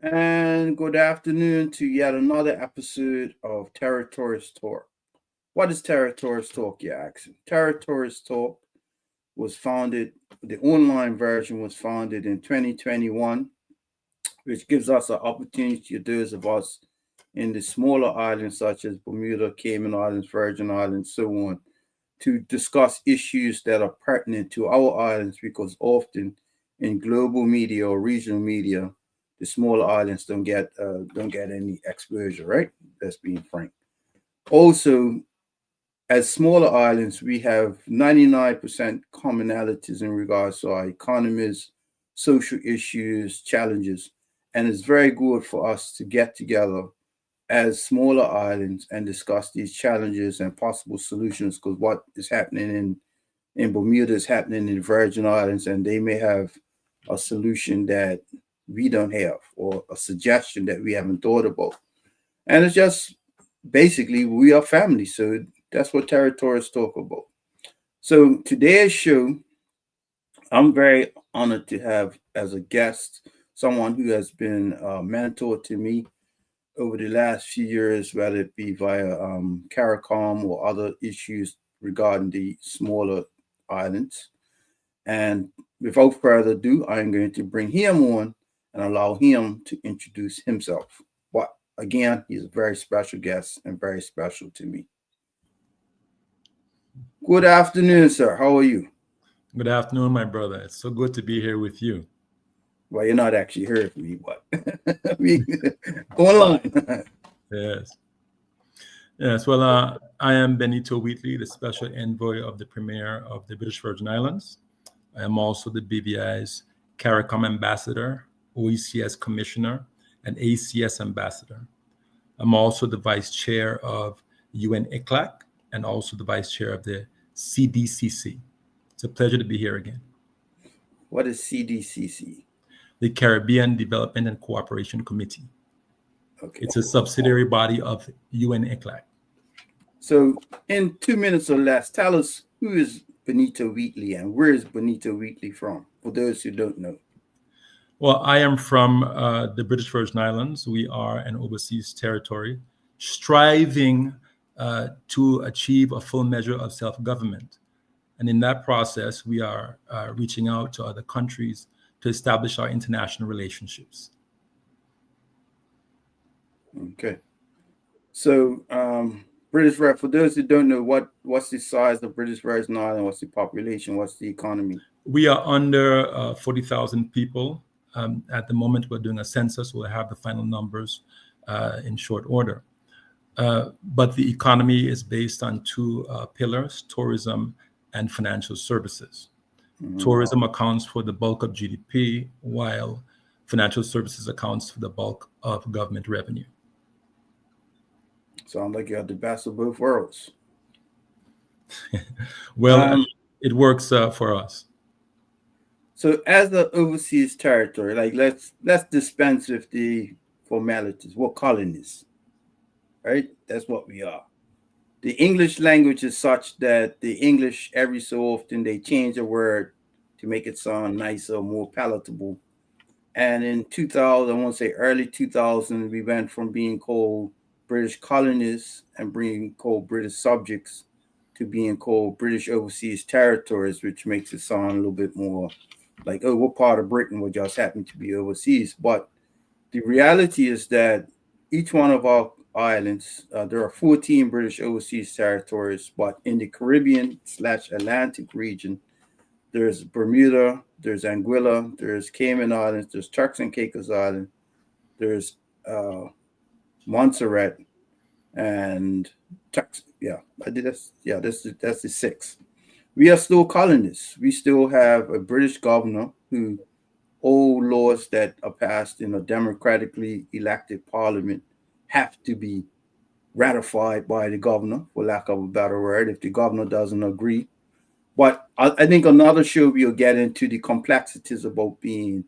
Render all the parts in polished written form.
And good afternoon to yet another episode of Territories Talk. What is Territories Talk, you ask? Territories Talk was founded, the online version was founded in 2021, which gives us an opportunity to those of us in the smaller islands such as Bermuda, Cayman Islands, Virgin Islands, so on, to discuss issues that are pertinent to our islands because often in global media or regional media, the smaller islands don't get any exposure, right? That's being frank. Also, as smaller islands, we have 99% commonalities in regards to our economies, social issues, challenges, and it's very good for us to get together as smaller islands and discuss these challenges and possible solutions because what is happening in Bermuda is happening in the Virgin Islands, and they may have a solution that we don't have or a suggestion that we haven't thought about. And it's just basically we are family. So that's what territories talk about. So today's show, I'm very honored to have as a guest someone who has been a mentor to me over the last few years, whether it be via CARICOM or other issues regarding the smaller islands. And without further ado, I'm going to bring him on and allow him to introduce himself. But again, he's a very special guest and very special to me. Good afternoon, sir. How are you? Good afternoon, my brother. It's so good to be here with you. Well, you're not actually here with me, but we go online. Yes. Yes. Well, I am Benito Wheatley, the special envoy of the Premier of the British Virgin Islands. I am also the BVI's CARICOM ambassador, OECS commissioner, and ACS ambassador. I'm also the vice chair of UN ECLAC and also the vice chair of the CDCC. It's a pleasure to be here again. What is CDCC? The Caribbean Development and Cooperation Committee. Okay. It's a subsidiary body of UN ECLAC. So in 2 minutes or less, tell us who is Benito Wheatley and where is Benito Wheatley from, for those who don't know. Well, I am from the British Virgin Islands. We are an overseas territory striving to achieve a full measure of self-government. And in that process, we are reaching out to other countries to establish our international relationships. Okay. So, for those who don't know, what's the size of British Virgin Island? What's the population? What's the economy? We are under 40,000 people. At the moment, we're doing a census. We'll have the final numbers in short order. But the economy is based on two pillars, tourism and financial services. Mm-hmm. Tourism accounts for the bulk of GDP, while financial services accounts for the bulk of government revenue. Sound like you have the best of both worlds. Well, it works for us. So, as the overseas territory, like let's dispense with the formalities. We're colonies, right? That's what we are. The English language is such that the English, every so often, they change a word to make it sound nicer, more palatable. And in 2000, I want to say early 2000, we went from being called British colonies and being called British subjects to being called British overseas territories, which makes it sound a little bit more like, oh, we're part of Britain, we just happen to be overseas. But the reality is that each one of our islands, there are 14 British overseas territories, but in the Caribbean/Atlantic region, there's Bermuda, there's Anguilla, there's Cayman Islands, there's Turks and Caicos Island, there's Montserrat, and Turks. That's the six. We are still colonists. We still have a British governor who all laws that are passed in a democratically elected parliament have to be ratified by the governor, for lack of a better word, if the governor doesn't agree. But I think another show we'll get into the complexities about being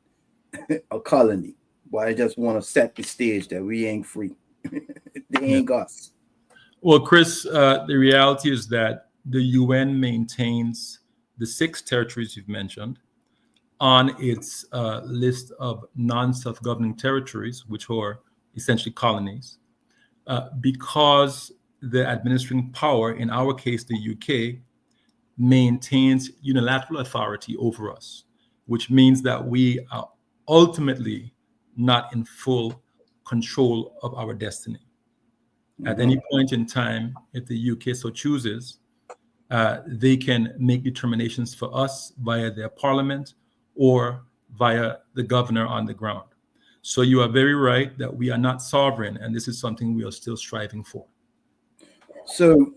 a colony. But I just want to set the stage that we ain't free. They ain't us. Well, Chris, the reality is that the UN maintains the 6 territories you've mentioned, on its list of non-self-governing territories, which are essentially colonies, because the administering power, in our case, the UK, maintains unilateral authority over us, which means that we are ultimately not in full control of our destiny. At any point in time, if the UK so chooses, they can make determinations for us via their parliament or via the governor on the ground. So you are very right that we are not sovereign, and this is something we are still striving for. So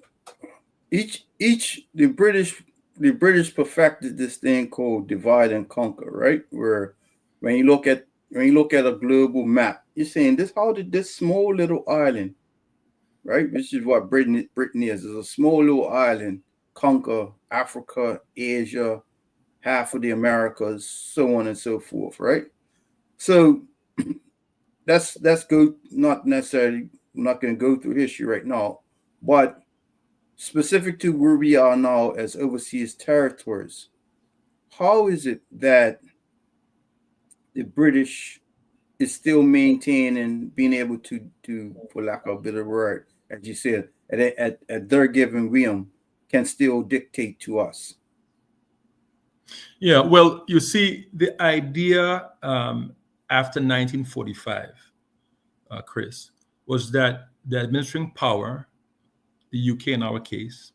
the British perfected this thing called divide and conquer, right? Where when you look at a global map, you're saying how did this small little island, right? Which is what Britain is a small little island, conquer Africa, Asia, half of the Americas, so on and so forth, right? So that's not necessarily, I'm not going to go through history right now, but specific to where we are now as overseas territories, how is it that the British is still maintaining, being able to for lack of a better word, as you said, at their given whim, can still dictate to us? Yeah, well, you see, the idea after 1945, Chris, was that the administering power, the UK in our case,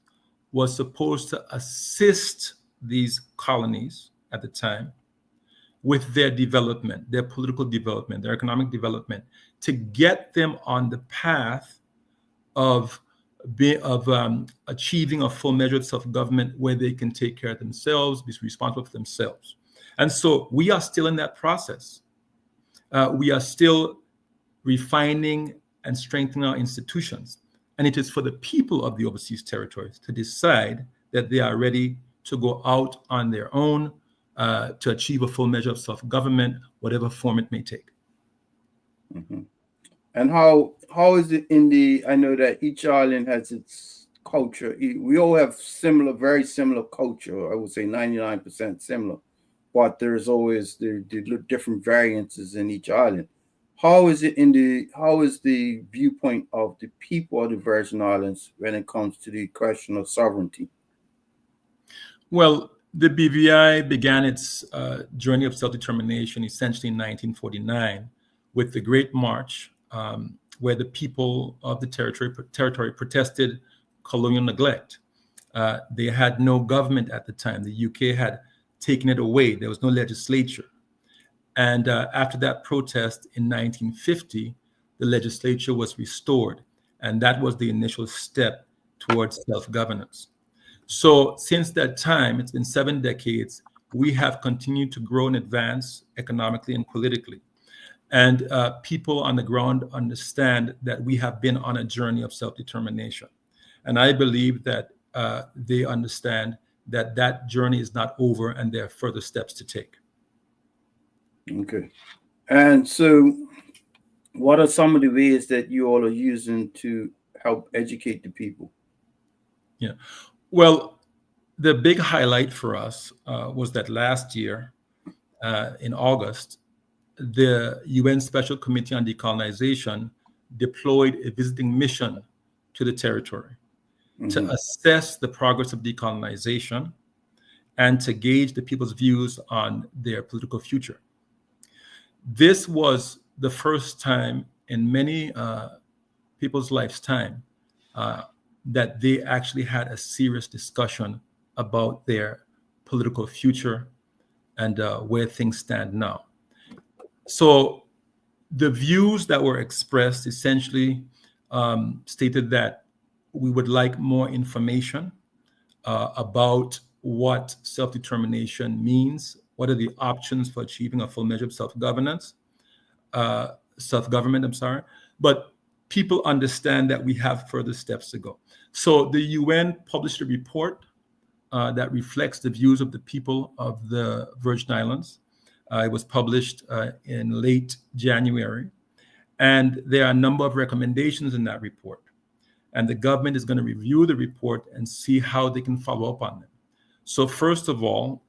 was supposed to assist these colonies at the time with their development, their political development, their economic development, to get them on the path of achieving a full measure of self-government where they can take care of themselves, be responsible for themselves. And so we are still in that process. We are still refining and strengthening our institutions. And it is for the people of the overseas territories to decide that they are ready to go out on their own to achieve a full measure of self-government, whatever form it may take. Mm-hmm. And how is it I know that each island has its culture. We all have very similar culture. I would say 99% similar, but there's always the different variances in each island. How is the viewpoint of the people of the Virgin Islands when it comes to the question of sovereignty? Well, the BVI began its journey of self-determination essentially in 1949 with the Great March, where the people of the territory protested colonial neglect. They had no government at the time. The UK had taken it away. There was no legislature. And after that protest in 1950, the legislature was restored. And that was the initial step towards self-governance. So since that time, it's been 7 decades, we have continued to grow and advance economically and politically. And people on the ground understand that we have been on a journey of self-determination. And I believe that they understand that that journey is not over and there are further steps to take. Okay. And so what are some of the ways that you all are using to help educate the people? Yeah. Well, the big highlight for us was that last year in August, the UN Special Committee on Decolonization deployed a visiting mission to the territory to assess the progress of decolonization and to gauge the people's views on their political future. This was the first time in many people's lifetime that they actually had a serious discussion about their political future and where things stand now. So the views that were expressed essentially stated that we would like more information about what self-determination means, what are the options for achieving a full measure of self-government, but people understand that we have further steps to go. So the UN published a report that reflects the views of the people of the Virgin Islands. It was published in late January. And there are a number of recommendations in that report. And the government is going to review the report and see how they can follow up on them. So first of all,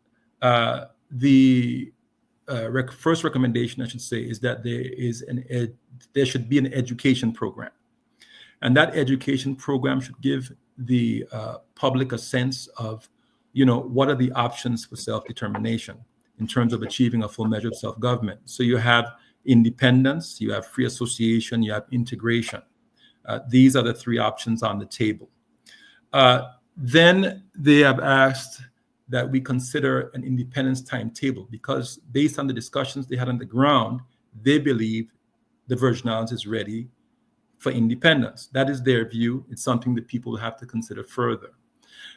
the first recommendation, I should say, is that there should be an education program, and that education program should give the public a sense of, what are the options for self-determination in terms of achieving a full measure of self-government. So you have independence, you have free association, you have integration. These are the three options on the table. Then they have asked that we consider an independence timetable, because based on the discussions they had on the ground, they believe the Virgin Islands is ready for independence. That is their view. It's something that people have to consider further.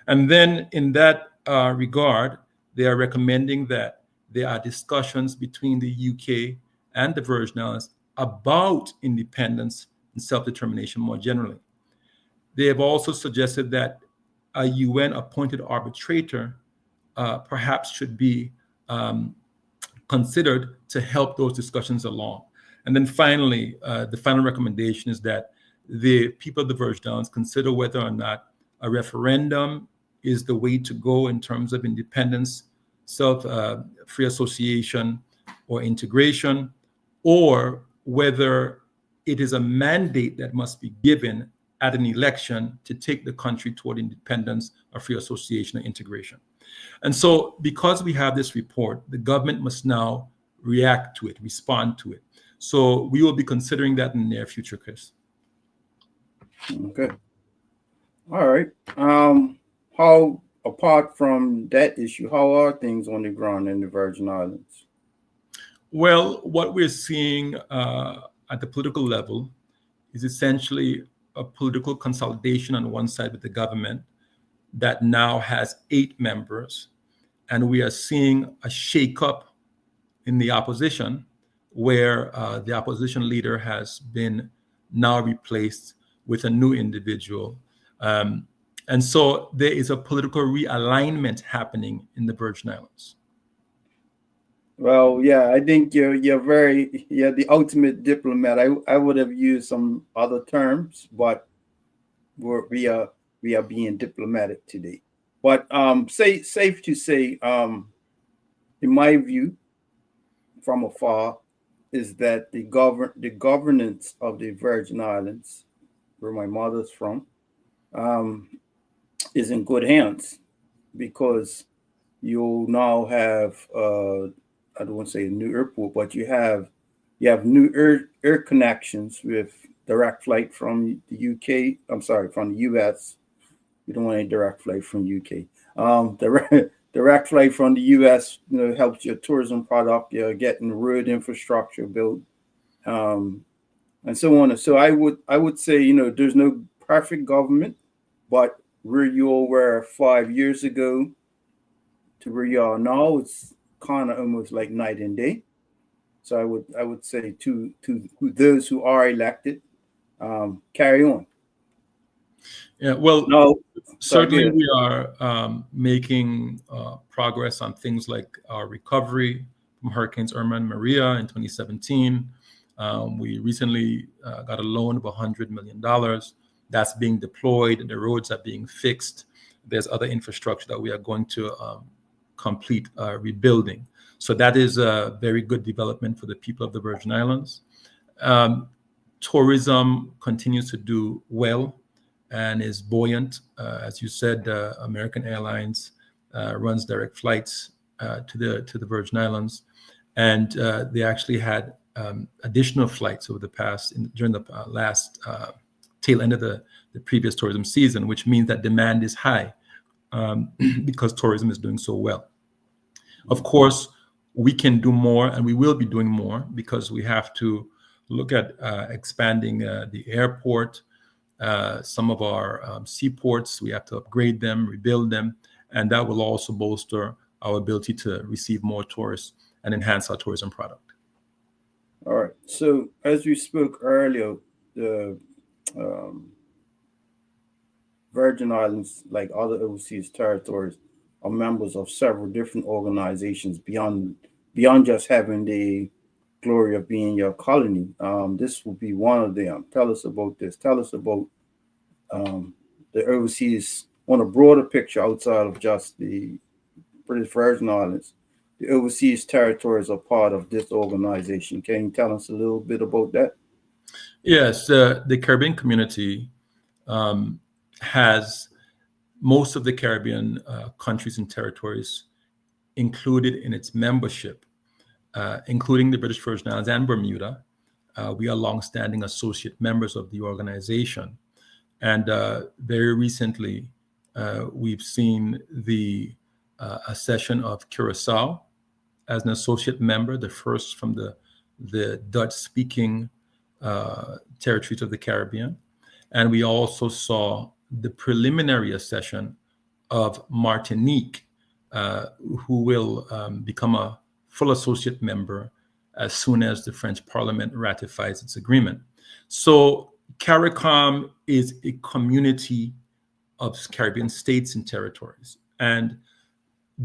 And then in that regard, they are recommending that there are discussions between the UK and the Virgin Islands about independence and self-determination more generally. They have also suggested that a UN-appointed arbitrator perhaps should be considered to help those discussions along. And then finally, the final recommendation is that the people of the Virgin Islands consider whether or not a referendum is the way to go in terms of independence, free association, or integration, or whether it is a mandate that must be given at an election to take the country toward independence or free association or integration. And so because we have this report, the government must now react to it, respond to it. So we will be considering that in the near future, Chris. Okay. All right. How, apart from that issue, how are things on the ground in the Virgin Islands? Well, what we're seeing at the political level is essentially a political consolidation on one side with the government that now has 8 members. And we are seeing a shakeup in the opposition, where the opposition leader has been now replaced with a new individual. And so there is a political realignment happening in the Virgin Islands. Well, yeah, I think you're the ultimate diplomat. I would have used some other terms, but we are being diplomatic today. But safe to say, in my view, from afar, is that the governance of the Virgin Islands, where my mother's from, is in good hands, because you'll now have I don't want to say a new airport, but you have new air connections with direct flight from the UK. I'm sorry, from the US. You don't want any direct flight from UK. Direct flight from the US, helps your tourism product. You're getting road infrastructure built, and so on. And so I would say, there's no perfect government, but where you all were 5 years ago to where you are now, it's kind of almost like night and day. So I would say to those who are elected, carry on. Yeah, well, no, certainly we are making progress on things like our recovery from Hurricanes Irma and Maria in 2017. We recently got a loan of $100 million. That's being deployed. The roads are being fixed. There's other infrastructure that we are going to complete rebuilding. So that is a very good development for the people of the Virgin Islands. Tourism continues to do well and is buoyant. As you said, American Airlines runs direct flights to the Virgin Islands, and they actually had additional flights over the past during the last tail end of the previous tourism season, which means that demand is high because tourism is doing so well. Of course, we can do more, and we will be doing more, because we have to look at expanding the airport, some of our seaports. We have to upgrade them, rebuild them, and that will also bolster our ability to receive more tourists and enhance our tourism product. All right. So as we spoke earlier, the Virgin Islands, like other overseas territories, are members of several different organizations beyond just having the glory of being your colony. This will be one of them. Tell us about this. Tell us about the overseas, on a broader picture outside of just the British Virgin Islands. the overseas territories are part of this organization. Can you tell us a little bit about that? Yes, the Caribbean community has most of the Caribbean countries and territories included in its membership, including the British Virgin Islands and Bermuda. We are longstanding associate members of the organization. And very recently, we've seen the accession of Curacao as an associate member, the first from the Dutch-speaking territories of the Caribbean. And we also saw the preliminary accession of Martinique, who will become a full associate member as soon as the French Parliament ratifies its agreement. So CARICOM is a community of Caribbean states and territories. And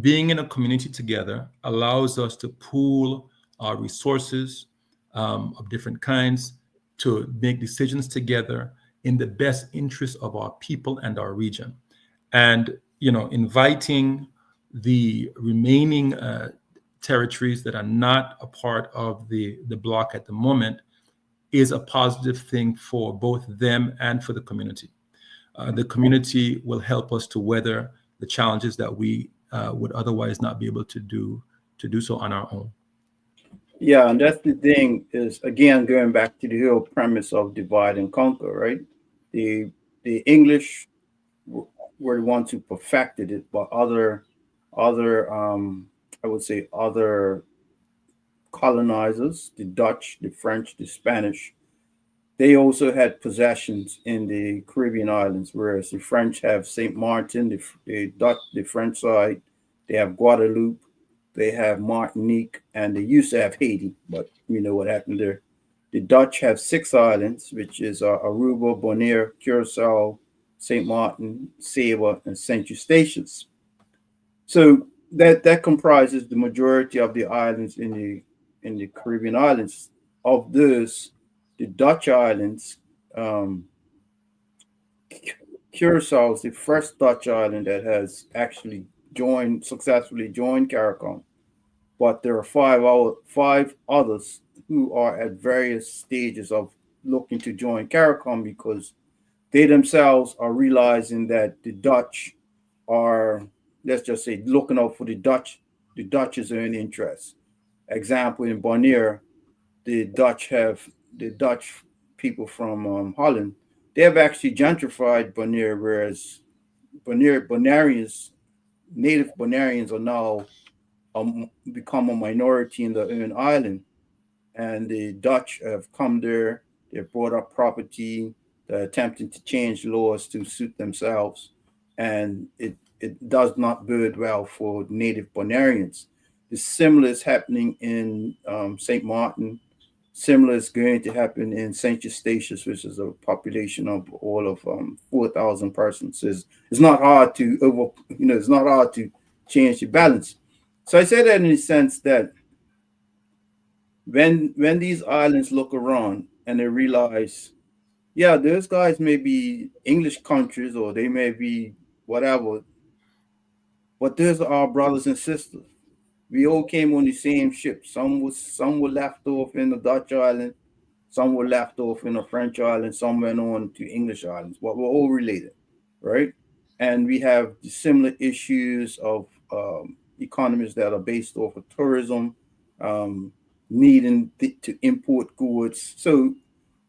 being in a community together allows us to pool our resources of different kinds to make decisions together in the best interest of our people and our region. And, inviting the remaining territories that are not a part of the bloc at the moment is a positive thing for both them and for the community. The community will help us to weather the challenges that we would otherwise not be able to do so on our own. Yeah, and that's the thing is, again, going back to the whole premise of divide and conquer, right? The English were the ones who perfected it, but other I would say other colonizers, the Dutch, the French, the Spanish, they also had possessions in the Caribbean islands, whereas the French have Saint Martin, the French side, they have Guadeloupe, they have Martinique, and they used to have Haiti, but you know what happened there. The Dutch have 6 islands, which is Aruba, Bonaire, Curacao, Saint Martin, Saba, and Saint Eustatius. So that comprises the majority of the islands in the Caribbean islands. Of those, the Dutch islands, Curacao is the first Dutch island that has actually successfully joined CARICOM. But there are 5 others who are at various stages of looking to join CARICOM because they themselves are realizing that the Dutch are, let's just say, looking out for the Dutch's own interests. Example, in Bonaire, the Dutch people from Holland, they have actually gentrified Bonaire, whereas native Bonaireans are now become a minority in their own island. And the Dutch have come there, they've brought up property, they're attempting to change laws to suit themselves. And it does not bode well for native Bonaireans. The similar is happening in St. Martin. Similar is going to happen in St. Eustatius, which is a population of all of 4,000 persons. It's not hard to it's not hard to change the balance. So I say that in the sense that when these islands look around and they realize, yeah, those guys may be English countries or they may be whatever, but those are our brothers and sisters. We all came on the same ship. Some were left off in the Dutch island, some were left off in the French island, some went on to English islands. But we're all related, right? And we have the similar issues of economies that are based off of tourism, needing to import goods. So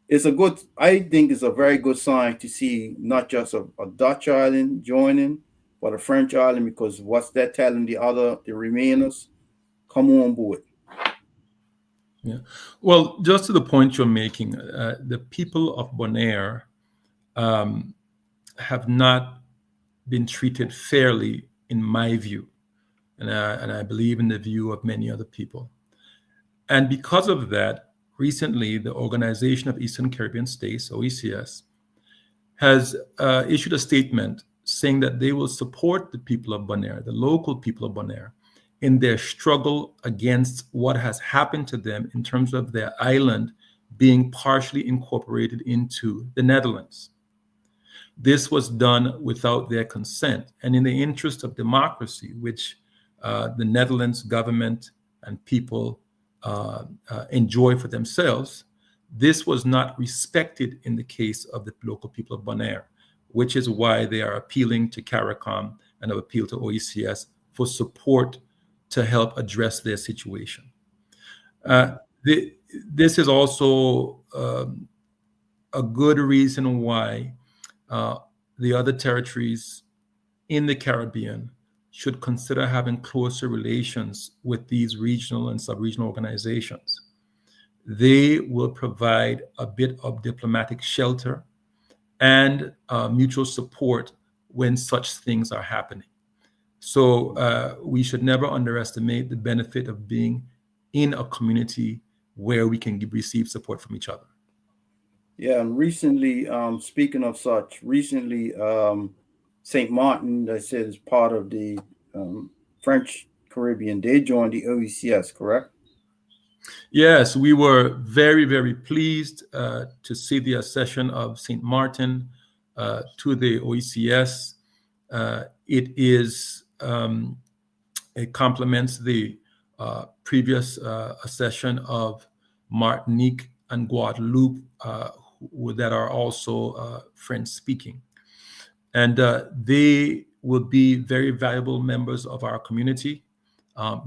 I think it's a very good sign to see not just a Dutch island joining, but a French island, because what's that telling the remainers? Come on board. Yeah. Well, just to the point you're making, the people of Bonaire have not been treated fairly, in my view, and I believe in the view of many other people. And because of that, recently, the Organization of Eastern Caribbean States, OECS, has issued a statement saying that they will support the people of Bonaire, the local people of Bonaire, in their struggle against what has happened to them in terms of their island being partially incorporated into the Netherlands. This was done without their consent, and in the interest of democracy, which the Netherlands government and people enjoy for themselves, this was not respected in the case of the local people of Bonaire, which is why they are appealing to CARICOM and have appealed to OECS for support to help address their situation. This is also a good reason why the other territories in the Caribbean should consider having closer relations with these regional and sub-regional organizations. They will provide a bit of diplomatic shelter and mutual support when such things are happening. So we should never underestimate the benefit of being in a community where we can receive support from each other. Yeah, and recently, speaking of such, St. Martin, I said, is part of the French Caribbean. They joined the OECS, correct? Yes, we were very, very pleased to see the accession of St. Martin to the OECS. It complements the previous accession of Martinique and Guadeloupe, that are also French-speaking. And they will be very valuable members of our community.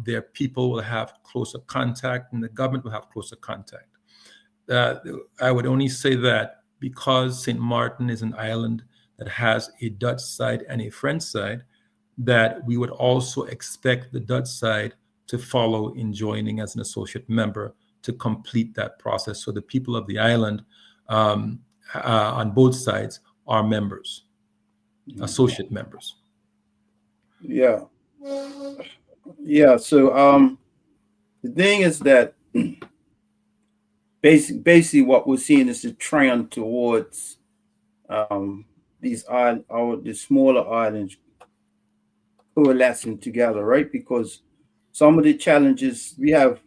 Their people will have closer contact, and the government will have closer contact. I would only say that because St. Martin is an island that has a Dutch side and a French side, that we would also expect the Dutch side to follow in joining as an associate member to complete that process. So the people of the island on both sides are members, associate members. Yeah. Yeah. So the thing is that basically what we're seeing is a trend towards the smaller islands coalescing together, right? Because some of the challenges we have,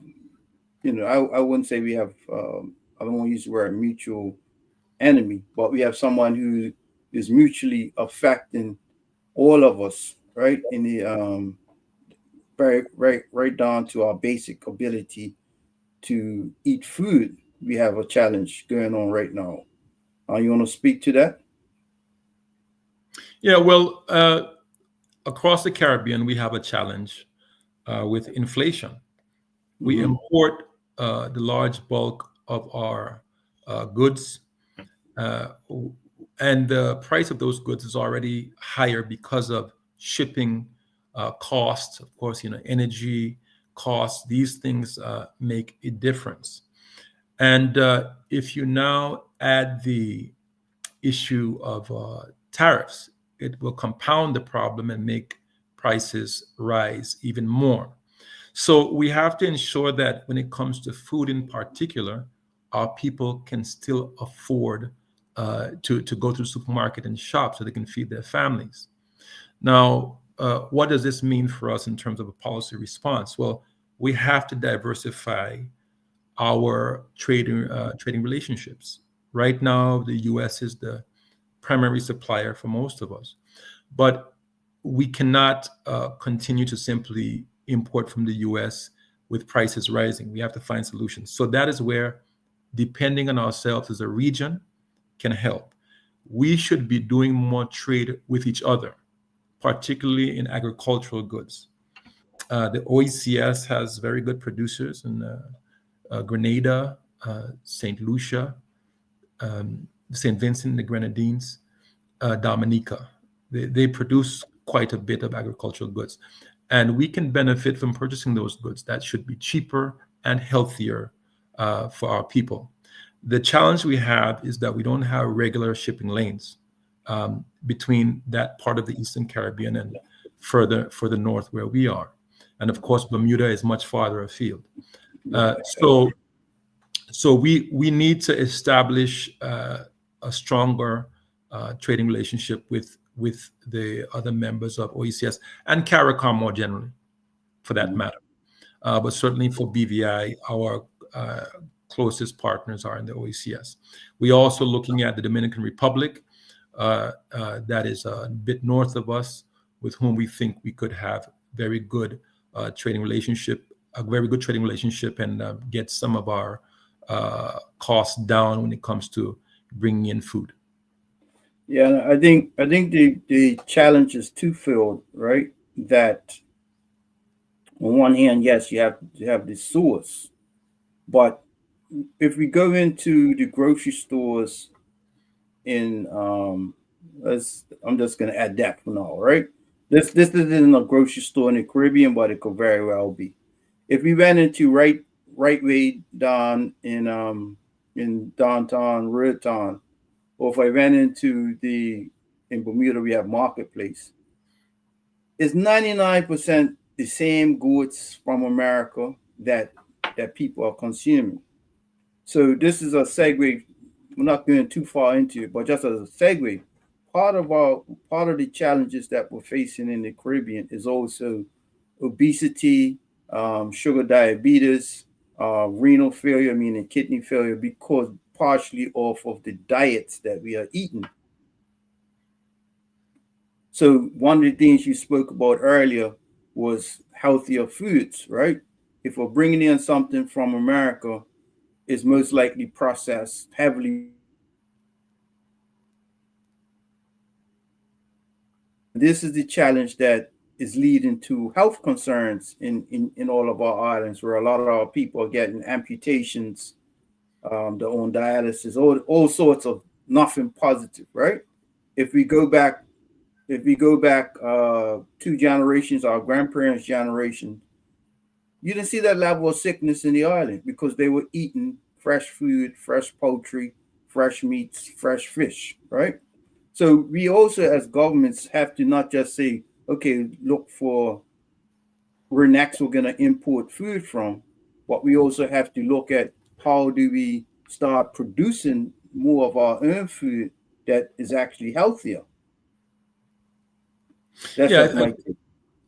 I wouldn't say we have, I don't want to use the word mutual enemy, but we have someone who is mutually affecting all of us, right? In the right down to our basic ability to eat food. We have a challenge going on right now. You want to speak to that? Yeah, well, across the Caribbean, we have a challenge with inflation. We import the large bulk of our goods, and the price of those goods is already higher because of shipping costs. Of course, energy costs. These things make a difference. And if you now add the issue of tariffs, it will compound the problem and make prices rise even more. So we have to ensure that when it comes to food in particular, our people can still afford to go to the supermarket and shop so they can feed their families. Now, what does this mean for us in terms of a policy response? Well, we have to diversify our trading relationships. Right now, the U.S. is the primary supplier for most of us, but we cannot continue to simply import from the U.S. with prices rising. We have to find solutions. So that is where, depending on ourselves as a region, can help. We should be doing more trade with each other, particularly in agricultural goods. The OECS has very good producers in Grenada, St. Lucia, St. Vincent and the Grenadines, Dominica. They produce quite a bit of agricultural goods, and we can benefit from purchasing those goods. That should be cheaper and healthier for our people. The challenge we have is that we don't have regular shipping lanes between that part of the Eastern Caribbean and further north where we are. And of course, Bermuda is much farther afield. So we need to establish a stronger trading relationship with the other members of OECS and CARICOM more generally, for that matter. But certainly for BVI, our closest partners are in the OECS. We're also looking at the Dominican Republic, that is a bit north of us, with whom we think we could have very good trading relationship, a very good trading relationship, and get some of our costs down when it comes to bringing in food. Yeah, I think the challenge is twofold, right? That on one hand, yes, you have to have the source, but if we go into the grocery stores in I'm just gonna add that for now, right? This isn't a grocery store in the Caribbean, but it could very well be. If we went into right way down in downtown Redtown, or if I went into in Bermuda we have Marketplace, it's 99% the same goods from America that people are consuming. So this is a segue. We're not going too far into it, but just as a segue, part of the challenges that we're facing in the Caribbean is also obesity, sugar diabetes, renal failure, meaning kidney failure, because partially off of the diets that we are eating. So one of the things you spoke about earlier was healthier foods, right? If we're bringing in something from America, it's most likely processed heavily. This is the challenge that is leading to health concerns in all of our islands, where a lot of our people are getting amputations, they're on dialysis, all sorts of nothing positive, right? If we go back, two generations, our grandparents' generation, you didn't see that level of sickness in the island because they were eating fresh food, fresh poultry, fresh meats, fresh fish, right? So we also, as governments, have to not just say, okay, look for where next we're going to import food from, but we also have to look at how do we start producing more of our own food that is actually healthier. That's Yeah, just my take.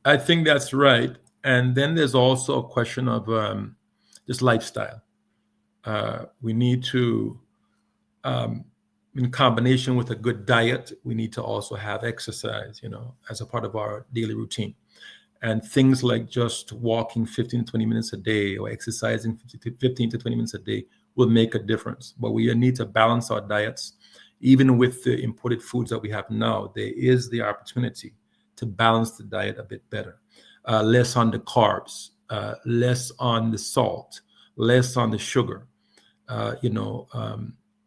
I think that's right. And then there's also a question of just lifestyle. We need to, in combination with a good diet, we need to also have exercise, as a part of our daily routine. And things like just walking 15 to 20 minutes a day or exercising 15 to 20 minutes a day will make a difference. But we need to balance our diets. Even with the imported foods that we have now, there is the opportunity to balance the diet a bit better. Less on the carbs, less on the salt, less on the sugar,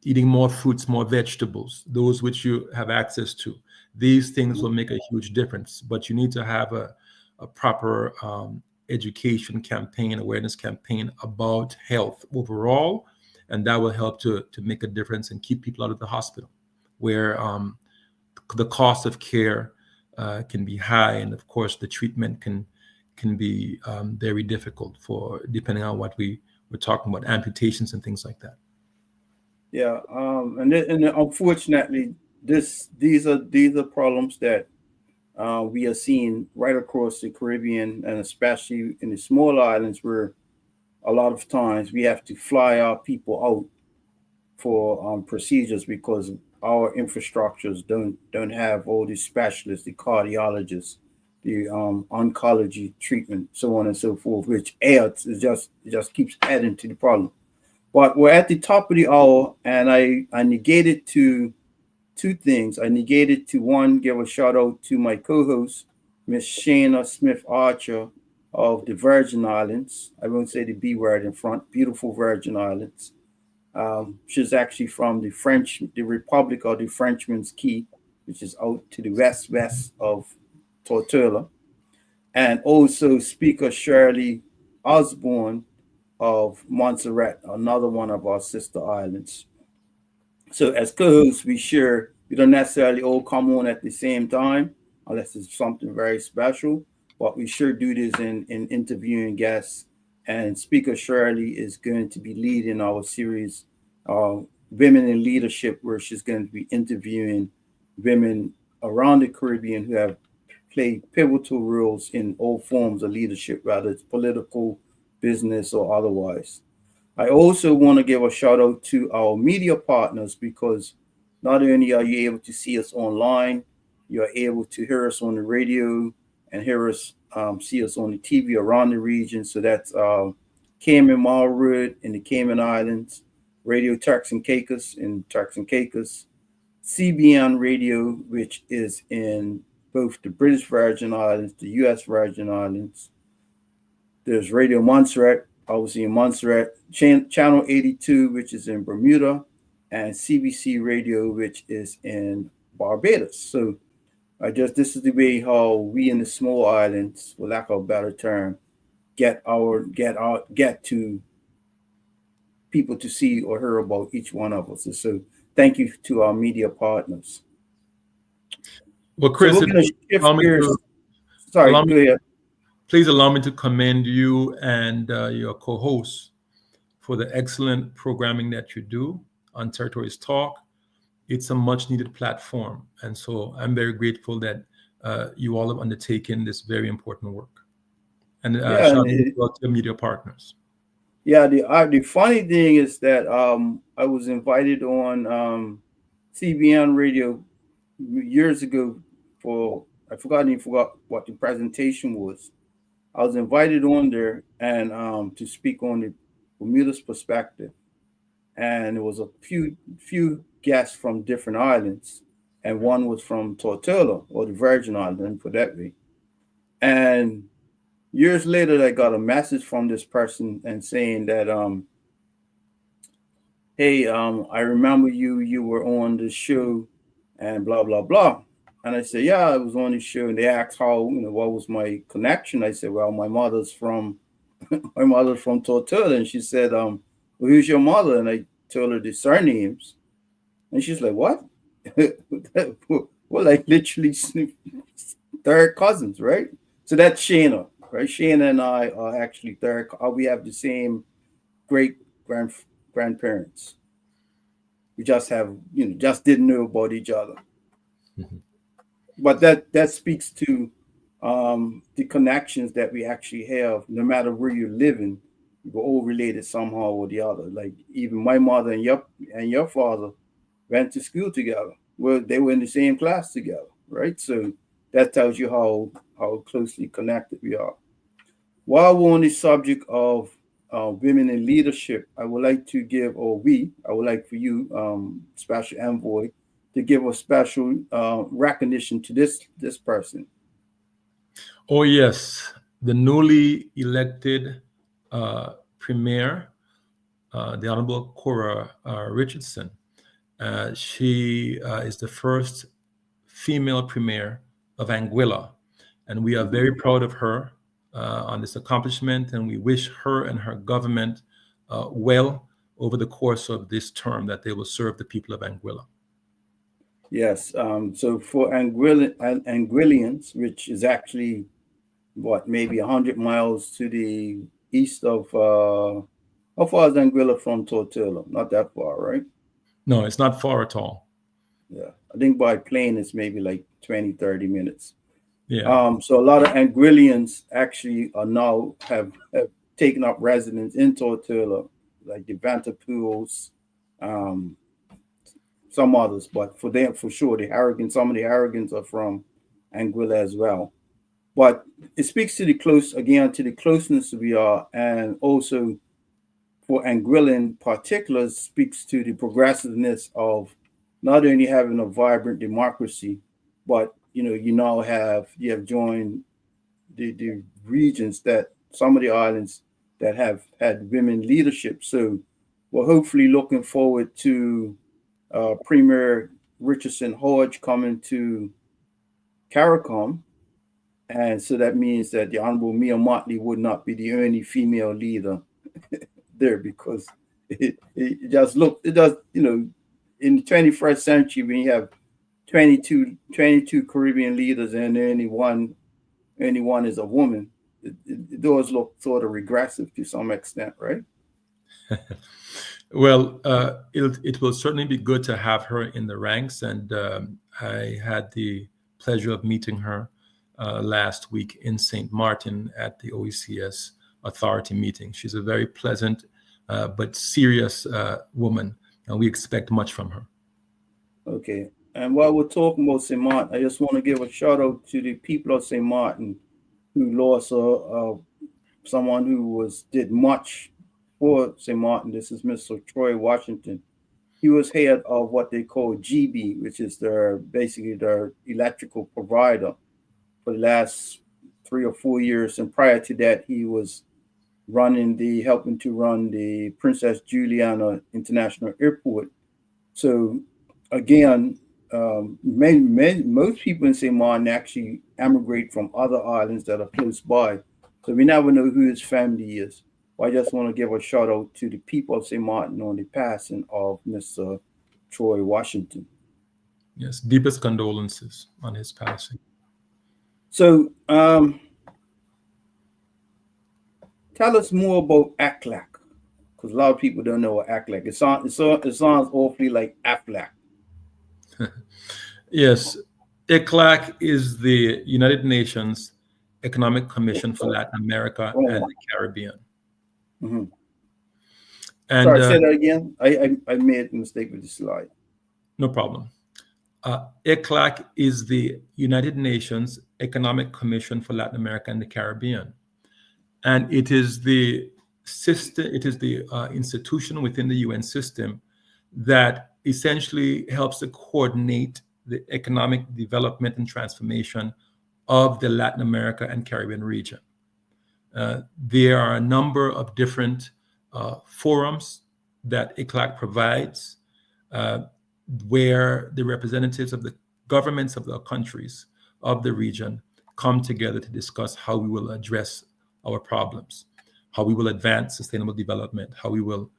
eating more fruits, more vegetables, those which you have access to. These things will make a huge difference, but you need to have a proper education campaign, awareness campaign about health overall, and that will help to make a difference and keep people out of the hospital, where the cost of care can be high, and of course the treatment can be very difficult depending on what we're talking about, amputations and things like that. Yeah, and unfortunately, these are problems that we are seeing right across the Caribbean, and especially in the small islands, where a lot of times we have to fly our people out for procedures because our infrastructures don't have all these specialists, the cardiologists, the oncology treatment, so on and so forth, which adds, it just keeps adding to the problem. But we're at the top of the hour, and I negated two things. I negated to, one, give a shout out to my co-host, Miss Shana Smith Archer of the Virgin Islands. I won't say the B word in front. Beautiful Virgin Islands. She's actually from the Republic of the Frenchman's Key, which is out to the west of Tortola. And also Speaker Shirley Osborne of Montserrat, another one of our sister islands. So as co-hosts, we don't necessarily all come on at the same time, unless it's something very special, but we sure do this in interviewing guests. And Speaker Shirley is going to be leading our series, Women in Leadership, where she's going to be interviewing women around the Caribbean who have played pivotal roles in all forms of leadership, whether it's political, business, or otherwise. I also want to give a shout out to our media partners, because not only are you able to see us online, you're able to hear us on the radio and hear us see us on the TV around the region. So that's Cayman Marwood in the Cayman Islands, Radio Turks and Caicos in Turks and Caicos, CBN Radio, which is in both the British Virgin Islands, the U.S. Virgin Islands. There's Radio Montserrat, obviously in Montserrat, Channel 82, which is in Bermuda, and CBC Radio, which is in Barbados. So this is the way how we in the small islands, for lack of a better term, get to people to see or hear about each one of us. So thank you to our media partners. Well, Chris, so go ahead. Please allow me to commend you and your co-hosts for the excellent programming that you do on Territories Talk. It's a much needed platform. And so I'm very grateful that you all have undertaken this very important work. And shout out to your media partners. Yeah, the funny thing is that I was invited on CBN Radio years ago I forgot what the presentation was. I was invited on there and to speak on the Bermuda's perspective. And there was a few guests from different islands, and one was from Tortola, or the Virgin Islands, for that way. And years later, I got a message from this person and saying that, hey, I remember you were on the show and blah, blah, blah. And I said, yeah, I was on the show. And they asked what was my connection. I said, well, my mother's from Tortola. And she said, well, who's your mother? And I told her the surnames. And she's like, what? We're like literally third cousins, right? So that's Shana, right? Shana and I are actually third. We have the same great grandparents. We just have, just didn't know about each other. Mm-hmm. But that speaks to the connections that we actually have, no matter where you're living. We're all related somehow or the other. Like even my mother and your father went to school together. Well, they were in the same class together, right? So that tells you how closely connected we are. While we're on the subject of women in leadership, I would like for you, Special Envoy, to give a special recognition to this person. Oh, yes. The newly elected Premier, the Honorable Cora Richardson. She is the first female Premier of Anguilla. And we are very proud of her on this accomplishment. And we wish her and her government well over the course of this term, that they will serve the people of Anguilla. Yes. So for Anguillians, which is actually maybe 100 miles to the east of, how far is Anguilla from Tortola? Not that far, right? No, it's not far at all. Yeah. I think by plane it's maybe like 20, 30 minutes. Yeah. So a lot of Anguillians actually are now have taken up residence in Tortola, like the Vantapools, some others, but for them, for sure, some of the Harrogans are from Anguilla as well. But it speaks to the closeness we are, and also for Anguilla in particular, speaks to the progressiveness of not only having a vibrant democracy, but you have joined the regions, that some of the islands that have had women leadership. So we're hopefully looking forward to Premier Richardson Hodge coming to CARICOM, and so that means that the Honorable Mia Motley would not be the only female leader there, because it does in the 21st century, when you have 22 Caribbean leaders and only one is a woman, it does look sort of regressive to some extent, right? Well, it will certainly be good to have her in the ranks, and I had the pleasure of meeting her last week in St. Martin at the OECS Authority meeting. She's a very pleasant but serious woman, and we expect much from her. Okay. And while we're talking about St. Martin, I just want to give a shout out to the people of St. Martin. who lost someone who did much for St. Martin. This is Mr. Troy Washington. He was head of what they call GB, which is basically their electrical provider for the last 3 or 4 years. And prior to that, he was helping to run the Princess Juliana International Airport. So again, most people in St. Martin actually emigrate from other islands that are close by. So we never know who his family is. Well, I just want to give a shout out to the people of St. Martin on the passing of Mr. Troy Washington. Yes, deepest condolences on his passing. So tell us more about ECLAC, because a lot of people don't know what ECLAC is. It sounds awfully like AFLAC. Yes, ECLAC is the United Nations Economic Commission for Latin America and the Caribbean. Mm-hmm. And sorry, say that again. I made a mistake with the slide. No problem. ECLAC is the United Nations Economic Commission for Latin America and the Caribbean. And it is the system, it is the institution within the UN system that essentially helps to coordinate the economic development and transformation of the Latin America and Caribbean region. There are a number of different forums that ECLAC provides where the representatives of the governments of the countries of the region come together to discuss how we will address our problems, how we will advance sustainable development, how we will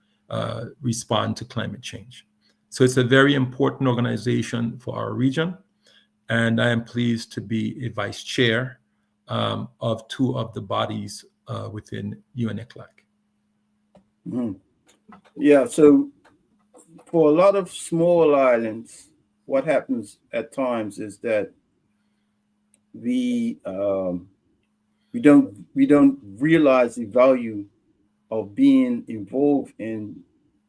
respond to climate change. So it's a very important organization for our region, and I am pleased to be a vice chair of two of the bodies within UN ECLAC. Mm-hmm. Yeah, so for a lot of small islands, what happens at times is that we don't realize the value of being involved in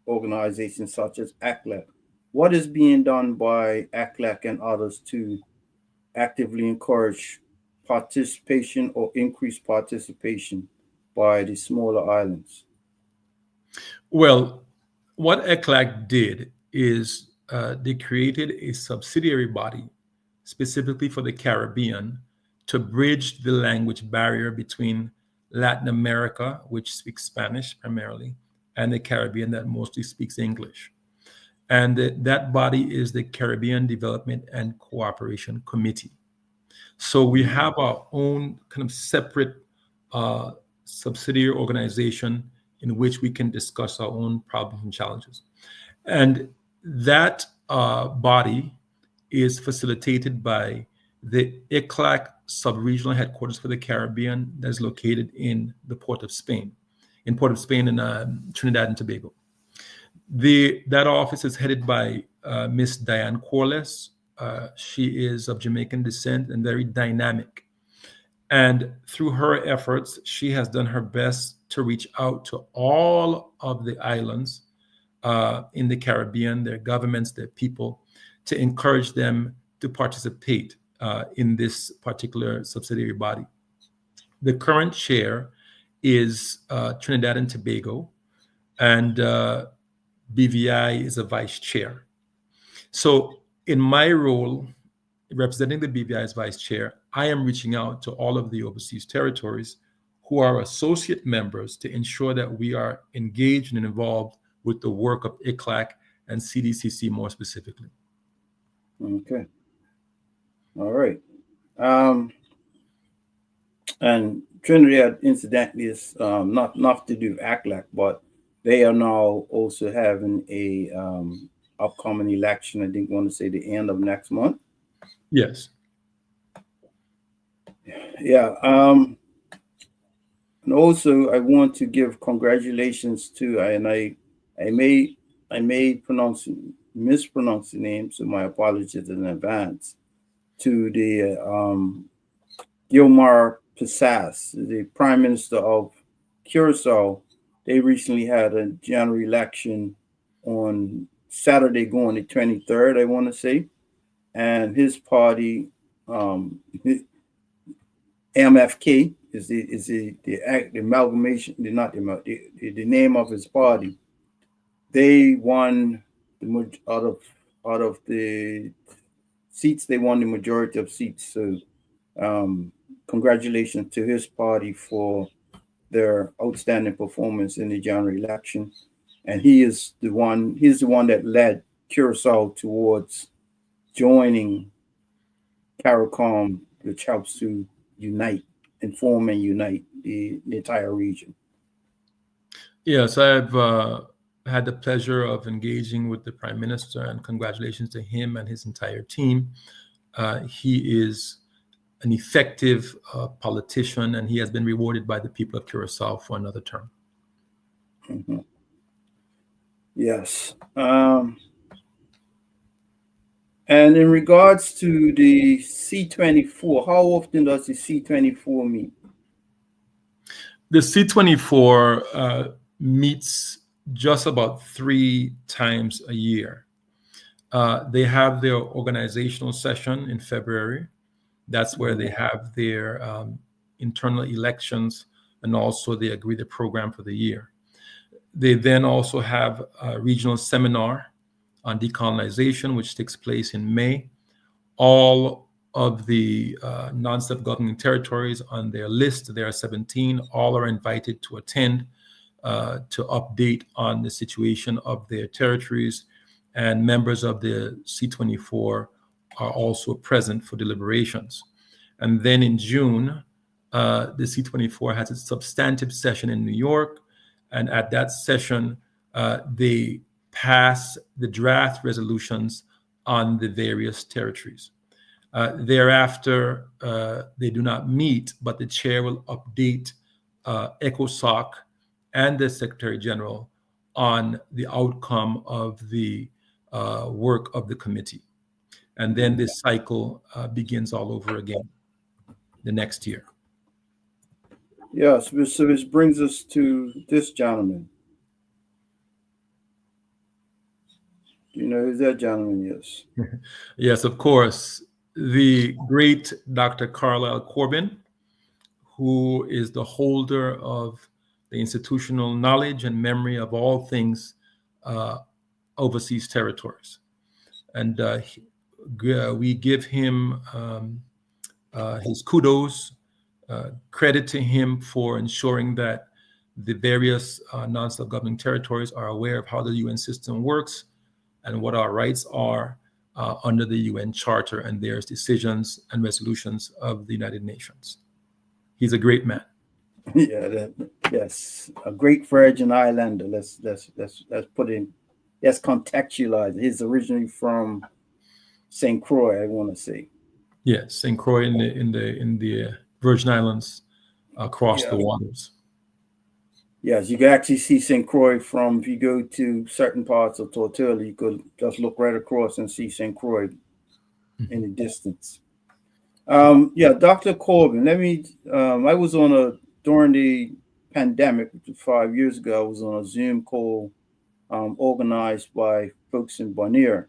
organizations such as ECLAC. What is being done by ECLAC and others to actively encourage participation or increase participation by the smaller islands? Well, what ECLAC did is they created a subsidiary body specifically for the Caribbean to bridge the language barrier between Latin America, which speaks Spanish primarily, and the Caribbean that mostly speaks English. And that body is the Caribbean Development and Cooperation Committee. So we have our own kind of separate subsidiary organization in which we can discuss our own problems and challenges. And that body is facilitated by the ECLAC sub-regional headquarters for the Caribbean that is located in the Port of Spain in Trinidad and Tobago. That office is headed by Miss Diane Corliss. She is of Jamaican descent and very dynamic. And through her efforts, she has done her best to reach out to all of the islands in the Caribbean, their governments, their people, to encourage them to participate in this particular subsidiary body. The current chair is Trinidad and Tobago, and BVI is a vice chair. So in my role, representing the BVI as vice chair, I am reaching out to all of the overseas territories who are associate members to ensure that we are engaged and involved with the work of ECLAC and CDCC more specifically. Okay. All right. And Trinidad, incidentally, is not to do with ECLAC, but they are now also having a upcoming election. I think want to say the end of next month. Yes. Yeah. And also, I want to give congratulations to, and I may mispronounce the name, so my apologies in advance, to the Gilmar Pisas, the Prime Minister of Curacao. They recently had a general election on Saturday, going the 23rd, I want to say, and his party MFK is the amalgamation, the name of his party. They won out of the seats. They won the majority of seats. So, congratulations to his party for their outstanding performance in the January election. And he's the one that led Curacao towards joining CARICOM, which helps to unite, inform and unite the entire region. Yes, I've had the pleasure of engaging with the Prime Minister, and congratulations to him and his entire team. He is an effective politician, and he has been rewarded by the people of Curacao for another term. Mm-hmm. Yes. And in regards to the C24, how often does the C24 meet? The C24 meets just about 3 times a year. They have their organizational session in February. That's where they have their internal elections, and also they agree the program for the year. They then also have a regional seminar on decolonization, which takes place in May. All of the non-self-governing territories on their list, there are 17, all are invited to attend to update on the situation of their territories, and members of the C24 are also present for deliberations. And then in June, the C24 has its substantive session in New York, and at that session, they pass the draft resolutions on the various territories. Thereafter, they do not meet, but the chair will update ECOSOC and the Secretary General on the outcome of the work of the committee. And then this cycle begins all over again the next year. Yes, so this brings us to this gentleman. Do you know who that gentleman is? Yes, of course. The great Dr. Carlisle Corbin, who is the holder of the institutional knowledge and memory of all things overseas territories. And we give him his kudos, credit to him for ensuring that the various non-self-governing territories are aware of how the UN system works and what our rights are under the UN Charter and their decisions and resolutions of the United Nations. He's a great man. Yeah, yes, a great Virgin Islander. Let's put in. Let's contextualize. He's originally from St. Croix, I want to say. Yes, St. Croix in the Virgin Islands, across the waters. Yes, you can actually see St. Croix from, if you go to certain parts of Tortola, you could just look right across and see St. Croix in the distance. Yeah, Dr. Corbin, I was during the pandemic, 5 years ago, I was on a Zoom call organized by folks in Bonaire.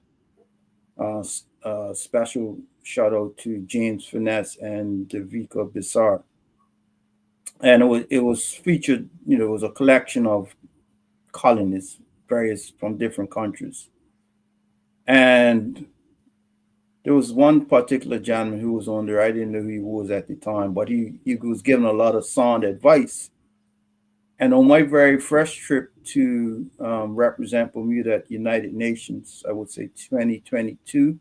Special shout out to James Finesse and Devika Bissar. And it was featured, it was a collection of colonists, various from different countries. And there was one particular gentleman who was on there. I didn't know who he was at the time, but he was given a lot of sound advice. And on my very first trip to represent Bermuda at United Nations, I would say 2022,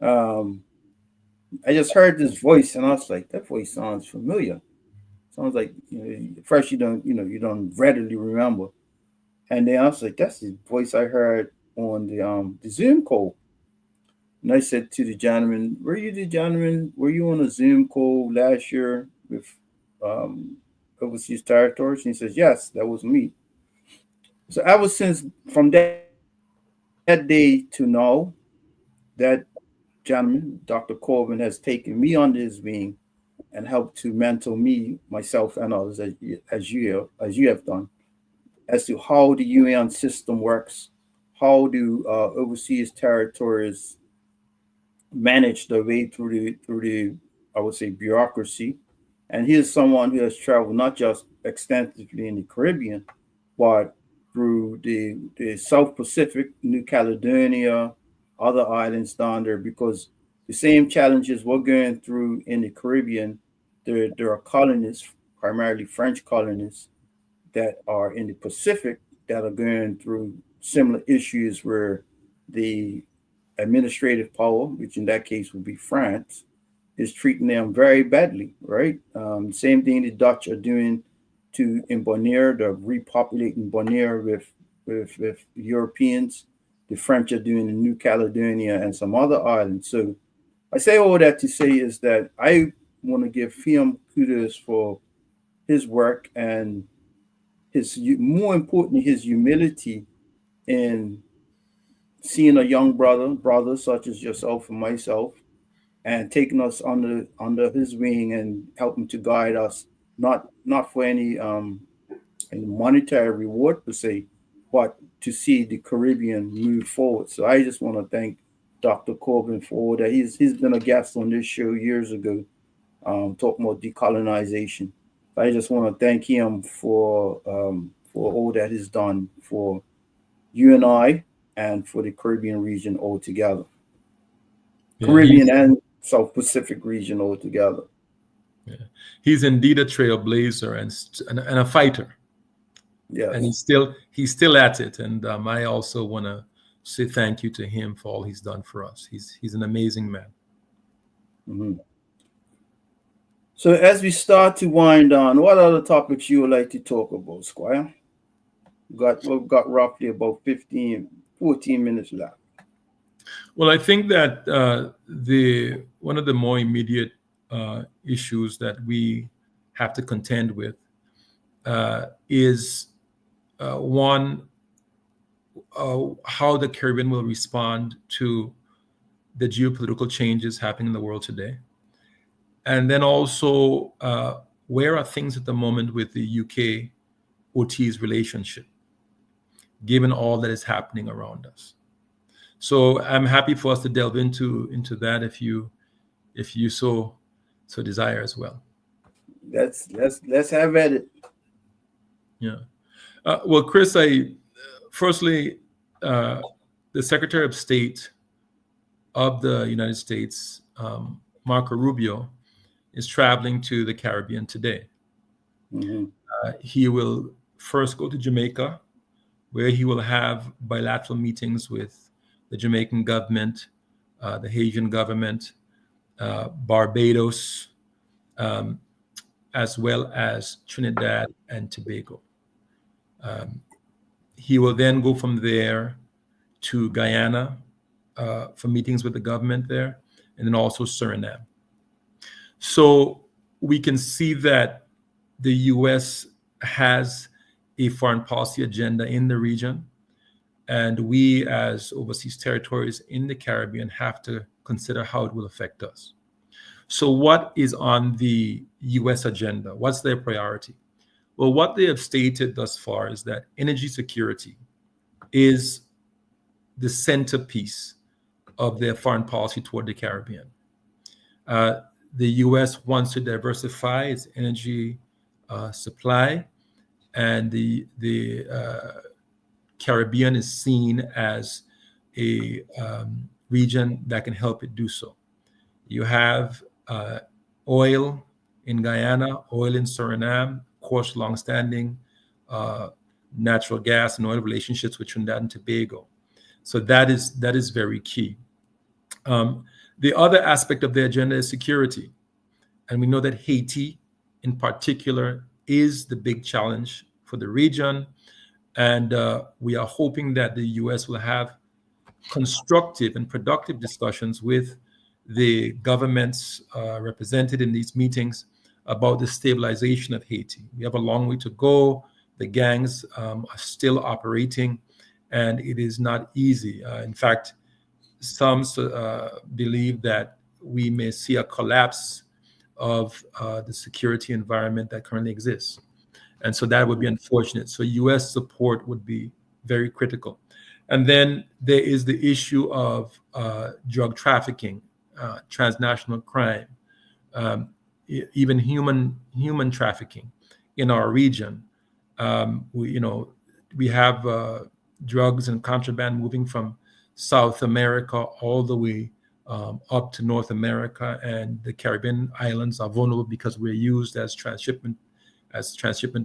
I just heard this voice, and I was like, that voice sounds familiar. Sounds like, first you don't readily remember. And then I was like, that's the voice I heard on the Zoom call. And I said to the gentleman, were you on a Zoom call last year with overseas territories? And he says, yes, that was me. So ever since, from that day to now, that gentleman, Dr. Corbin, has taken me under his wing and helped to mentor me, myself, and others, as you have done, as to how the UN system works, how do overseas territories manage their way through the I would say, bureaucracy, And here's someone who has traveled not just extensively in the Caribbean, but through the South Pacific, New Caledonia, other islands down there, because the same challenges we're going through in the Caribbean, there are colonists, primarily French colonists, that are in the Pacific that are going through similar issues where the administrative power, which in that case would be France, is treating them very badly, right? Same thing the Dutch are doing to in Bonaire. They're repopulating Bonaire with Europeans. The French are doing in New Caledonia and some other islands. So I say all that to say is that I want to give him kudos for his work and more importantly, his humility in seeing a young brother such as yourself and myself, and taking us under his wing and helping to guide us, not for any monetary reward per se, but to see the Caribbean move forward. So I just want to thank Dr. Corbin for all that. He's been a guest on this show years ago, talking about decolonization. I just want to thank him for all that he's done for you and I, and for the Caribbean region altogether. Yeah, Caribbean and South Pacific region altogether. Yeah. He's indeed a trailblazer and a fighter. Yeah, and he's still at it. And I also want to say thank you to him for all he's done for us. He's an amazing man. Mm-hmm. So as we start to wind down, what other topics you would like to talk about, Squire? We've got roughly about 14 minutes left. Well, I think that one of the more immediate issues that we have to contend with is one, how the Caribbean will respond to the geopolitical changes happening in the world today. And then also, where are things at the moment with the UK OT's relationship, given all that is happening around us? So I'm happy for us to delve into that if you so desire as well. Let's have at it. Yeah. Well, Chris, firstly, the Secretary of State of the United States, Marco Rubio, is traveling to the Caribbean today. Mm-hmm. He will first go to Jamaica, where he will have bilateral meetings with the Jamaican government, the Haitian government, Barbados, as well as Trinidad and Tobago. He will then go from there to Guyana for meetings with the government there, and then also Suriname. So we can see that the U.S. has a foreign policy agenda in the region, and we as overseas territories in the Caribbean have to consider how it will affect us. So what is on the U.S. agenda? What's their priority? Well, what they have stated thus far is that energy security is the centerpiece of their foreign policy toward the Caribbean. The U.S. wants to diversify its energy supply, and the Caribbean is seen as a region that can help it do so. You have oil in Guyana, oil in Suriname, of course, longstanding natural gas and oil relationships with Trinidad and Tobago. So that is very key. The other aspect of the agenda is security. And we know that Haiti, in particular, is the big challenge for the region. And we are hoping that the U.S. will have constructive and productive discussions with the governments represented in these meetings about the stabilization of Haiti. We have a long way to go. The gangs are still operating, and it is not easy. In fact, some believe that we may see a collapse of the security environment that currently exists. And so that would be unfortunate. So U.S. support would be very critical. And then there is the issue of drug trafficking, transnational crime. even human trafficking in our region. We have drugs and contraband moving from South America all the way up to North America, and the Caribbean islands are vulnerable because we're used as transshipment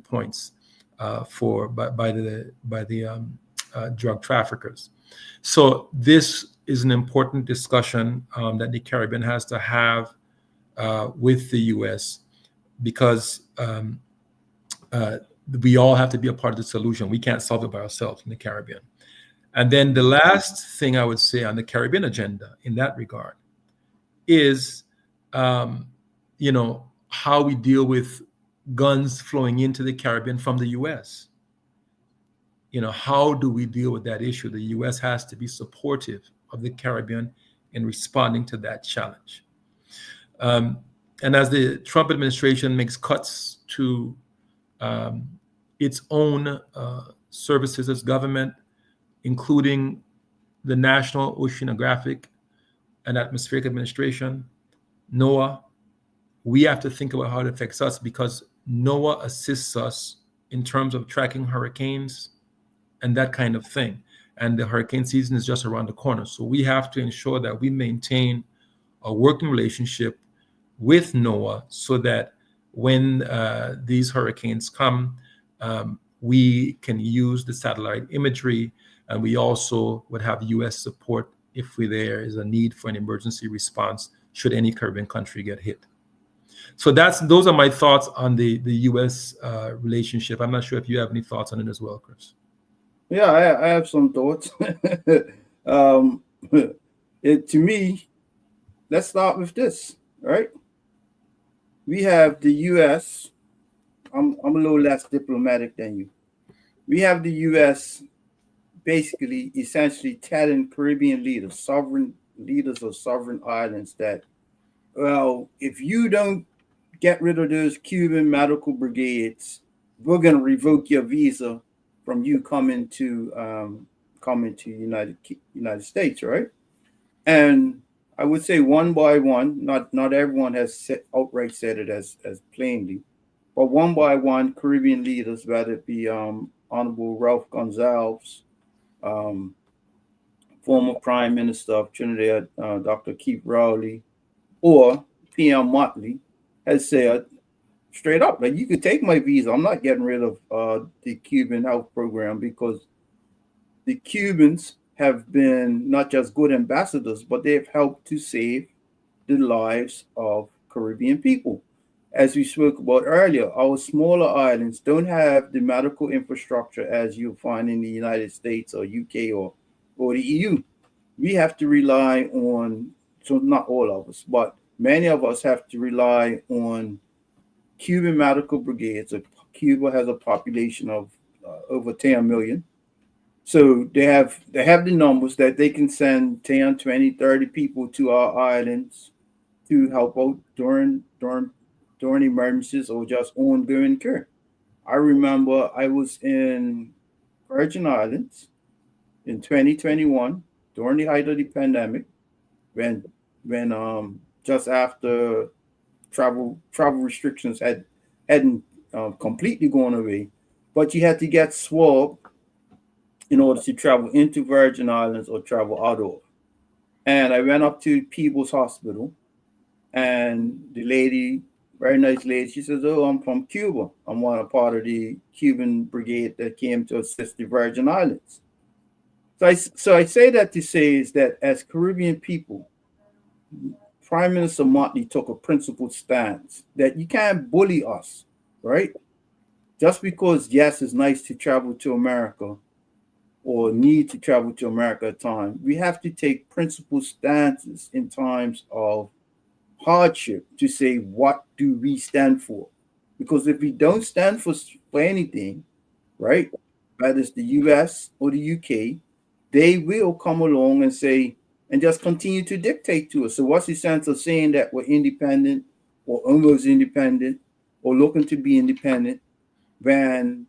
points by the drug traffickers. So this is an important discussion that the Caribbean has to have with the U.S. because we all have to be a part of the solution. We can't solve it by ourselves in the Caribbean. And then the last thing I would say on the Caribbean agenda in that regard is, how we deal with guns flowing into the Caribbean from the U.S. How do we deal with that issue? The U.S. has to be supportive of the Caribbean in responding to that challenge. And as the Trump administration makes cuts to its own services as government, including the National Oceanographic and Atmospheric Administration, NOAA, we have to think about how it affects us, because NOAA assists us in terms of tracking hurricanes and that kind of thing. And the hurricane season is just around the corner. So we have to ensure that we maintain a working relationship with NOAA so that when these hurricanes come, we can use the satellite imagery, and we also would have U.S. support if there is a need for an emergency response should any Caribbean country get hit. So those are my thoughts on the U.S. relationship. I'm not sure if you have any thoughts on it as well, Chris. Yeah, I have some thoughts. To me, let's start with this, right? We have the U.S. I'm a little less diplomatic than you. We have the U.S. basically, essentially telling Caribbean leaders, sovereign leaders of sovereign islands, that, well, if you don't get rid of those Cuban medical brigades, we're going to revoke your visa from you coming to United States, right? And I would say one by one, not everyone has outright said it as plainly, but one by one, Caribbean leaders, whether it be Honorable Ralph Gonsalves, former Prime Minister of Trinidad, Dr. Keith Rowley, or PM Motley, has said straight up, like, you could take my visa. I'm not getting rid of the Cuban health program, because the Cubans have been not just good ambassadors, but they've helped to save the lives of Caribbean people. As we spoke about earlier, our smaller islands don't have the medical infrastructure as you find in the United States or UK or the EU. We have to rely on, so not all of us, but many of us have to rely on Cuban medical brigades. Cuba has a population of over 10 million. So they have the numbers that they can send 10, 20, 30 people to our islands to help out during emergencies or just ongoing care. I remember I was in Virgin Islands in 2021 during the height of the pandemic, when just after travel restrictions hadn't completely gone away, but you had to get swabbed in order to travel into Virgin Islands or travel out of. And I went up to People's Hospital, and the lady, very nice lady, she says, "Oh, I'm from Cuba. I'm a part of the Cuban brigade that came to assist the Virgin Islands." So I say that to say is that as Caribbean people, Prime Minister Motley took a principled stance that you can't bully us, right? Just because, yes, it's nice to travel to America or need to travel to America at times, we have to take principled stances in times of hardship to say, what do we stand for? Because if we don't stand for anything, right, whether it's the US or the UK, they will come along and say, and just continue to dictate to us. So what's the sense of saying that we're independent or almost independent or looking to be independent when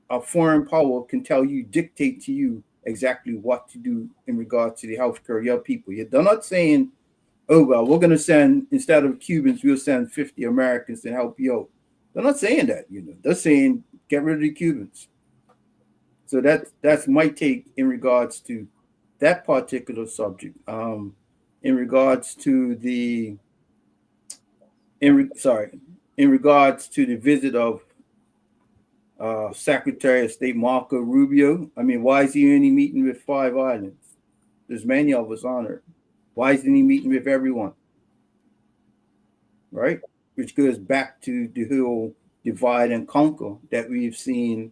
a foreign power can dictate to you exactly what to do in regard to the healthcare of your people? They're not saying oh, well, we're going to send, instead of Cubans, we'll send 50 Americans to help you out. They're not saying that, They're saying get rid of the Cubans. So that's my take in regards to that particular subject. In regards to the in regards to the visit of Secretary of State Marco Rubio. I mean, why is he only meeting with 5 islands? There's many of us on Earth. Why isn't he meeting with everyone? Right? Which goes back to the whole divide and conquer that we've seen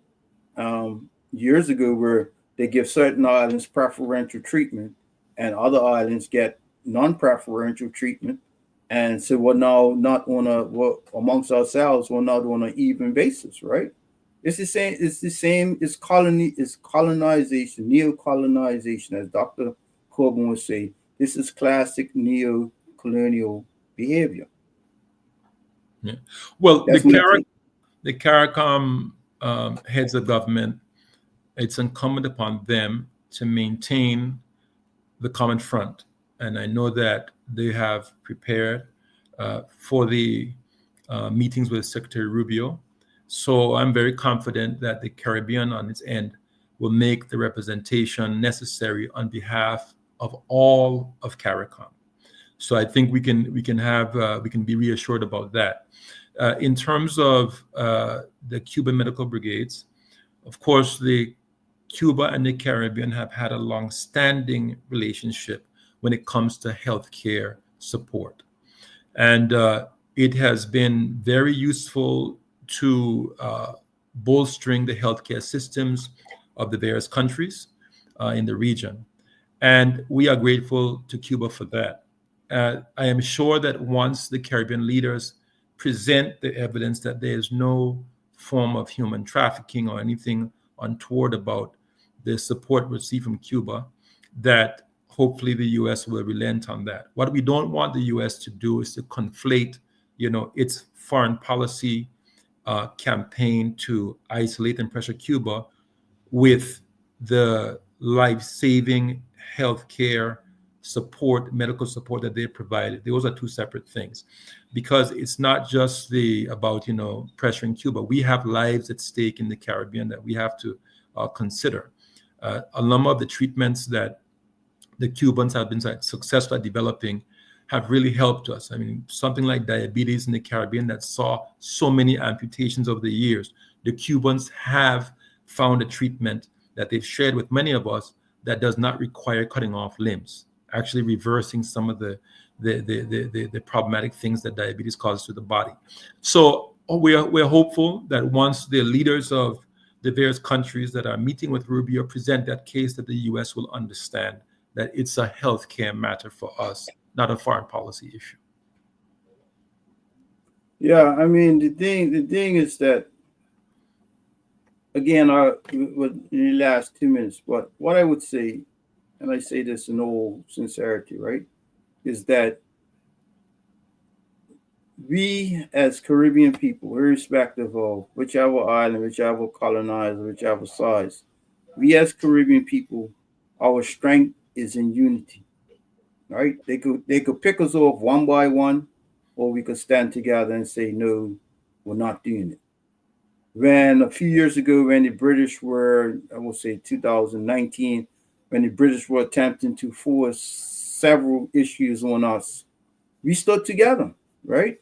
years ago, where they give certain islands preferential treatment and other islands get non-preferential treatment. And so we're now not amongst ourselves, we're not on an even basis, right? It's the same, it's colonization, neo-colonization, as Dr. Corbin would say. This is classic neo-colonial behavior. Yeah. Well, That's the CARICOM heads of government, it's incumbent upon them to maintain the common front. And I know that they have prepared for the meetings with Secretary Rubio. So I'm very confident that the Caribbean on its end will make the representation necessary on behalf of all of CARICOM. So I think we can be reassured about that. In terms of the Cuban medical brigades, of course, the Cuba and the Caribbean have had a long-standing relationship when it comes to healthcare support. And it has been very useful to bolstering the healthcare systems of the various countries in the region. And we are grateful to Cuba for that. I am sure that once the Caribbean leaders present the evidence that there is no form of human trafficking or anything untoward about the support received from Cuba, that hopefully the U.S. will relent on that. What we don't want the U.S. to do is to conflate, its foreign policy campaign to isolate and pressure Cuba with the life-saving healthcare support, medical support that they provided. Those are two separate things, because it's not just about pressuring Cuba. We have lives at stake in the Caribbean that we have to consider. A number of the treatments that the Cubans have been successful at developing have really helped us. I mean, something like diabetes in the Caribbean that saw so many amputations over the years. The Cubans have found a treatment that they've shared with many of us that does not require cutting off limbs, actually reversing some of the problematic things that diabetes causes to the body. So we're hopeful that once the leaders of the various countries that are meeting with Rubio present that case, that the U.S. will understand that it's a healthcare matter for us, not a foreign policy issue. Yeah, I mean, the thing is that, again, in the last 2 minutes, but what I would say, and I say this in all sincerity, right, is that we as Caribbean people, irrespective of whichever island, whichever colonizer, whichever size, we as Caribbean people, our strength is in unity, right? They could pick us off one by one, or we could stand together and say, no, we're not doing it. When a few years ago, when the British were, I will say 2019, when the British were attempting to force several issues on us, we stood together, right?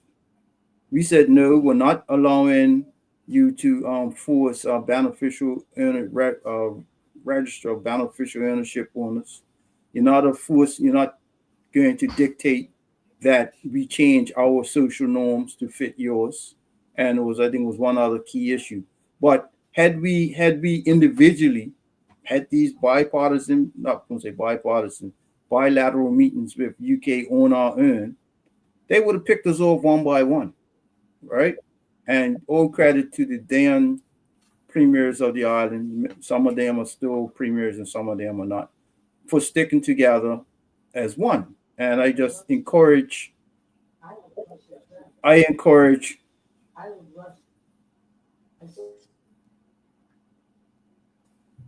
We said, no, we're not allowing you to force a beneficial register of beneficial ownership on us. You're not going to dictate that we change our social norms to fit yours. And I think it was one other key issue. But had we individually had these bilateral meetings with UK on our own, they would have picked us off one by one, right? And all credit to the then premiers of the island. Some of them are still premiers and some of them are not, for sticking together as one. And I just encourage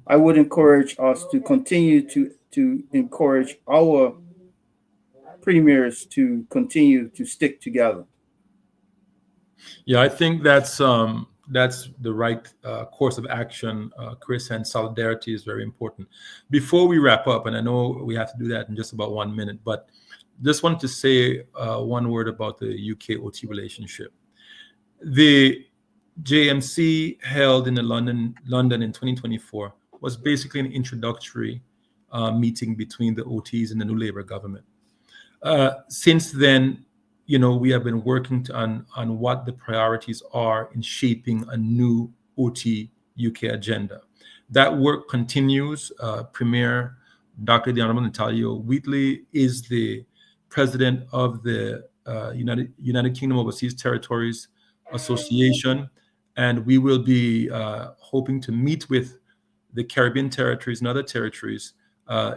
I would encourage us to continue to encourage our premiers to continue to stick together? Yeah, I think that's the right course of action, Chris, and solidarity is very important. Before we wrap up, and I know we have to do that in just about 1 minute, but just wanted to say one word about the UK-OT relationship. The JMC held in London in 2024 was basically an introductory meeting between the OTs and the new Labour government. Since then, we have been working on what the priorities are in shaping a new OT UK agenda. That work continues. Premier Dr. the Honorable Benito Wheatley is the president of the United Kingdom Overseas Territories Association, and we will be hoping to meet with the Caribbean territories and other territories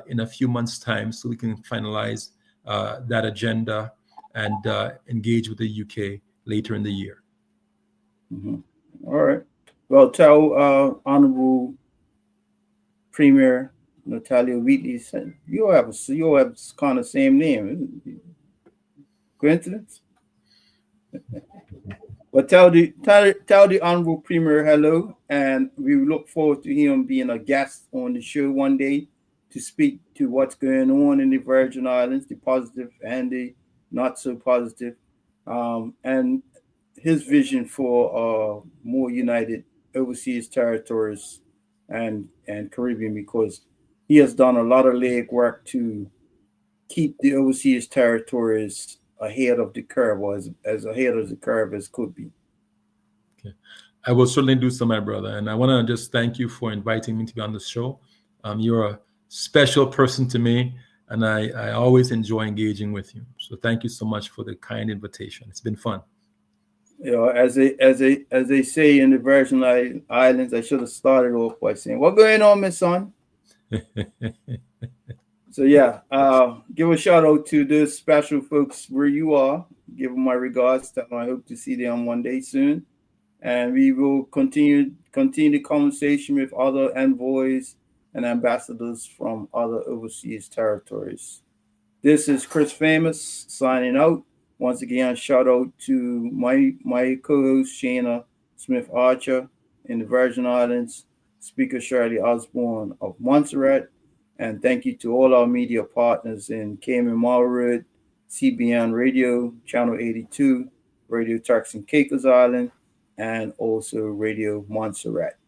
in a few months' time so we can finalize that agenda and engage with the UK later in the year. Mm-hmm. All right. Well, tell Honorable Premier Natalia Wheatley, you all have kind of same name. Coincidence? But tell the Honorable Premier hello, and we look forward to him being a guest on the show one day to speak to what's going on in the Virgin Islands, the positive and the not so positive, and his vision for more united overseas territories and Caribbean, because he has done a lot of leg work to keep the overseas territories ahead of the curve, or as ahead of the curve as could be. Okay. I will certainly do so, my brother. And I want to just thank you for inviting me to be on the show. You're a special person to me, and I always enjoy engaging with you. So thank you so much for the kind invitation. It's been fun. As they say in the Virgin Islands, I should have started off by saying, "What's going on, my son?" So yeah, give a shout out to those special folks where you are. Give them my regards. I hope to see them one day soon, and we will continue the conversation with other envoys and ambassadors from other overseas territories. This is Chris Famous signing out. Once again, shout out to my co-host Shana Smith Archer in the Virgin Islands, Speaker Shirley Osborne of Montserrat, and thank you to all our media partners in Cayman Marwood, CBN Radio, Channel 82, Radio Turks and Caicos Island, and also Radio Montserrat.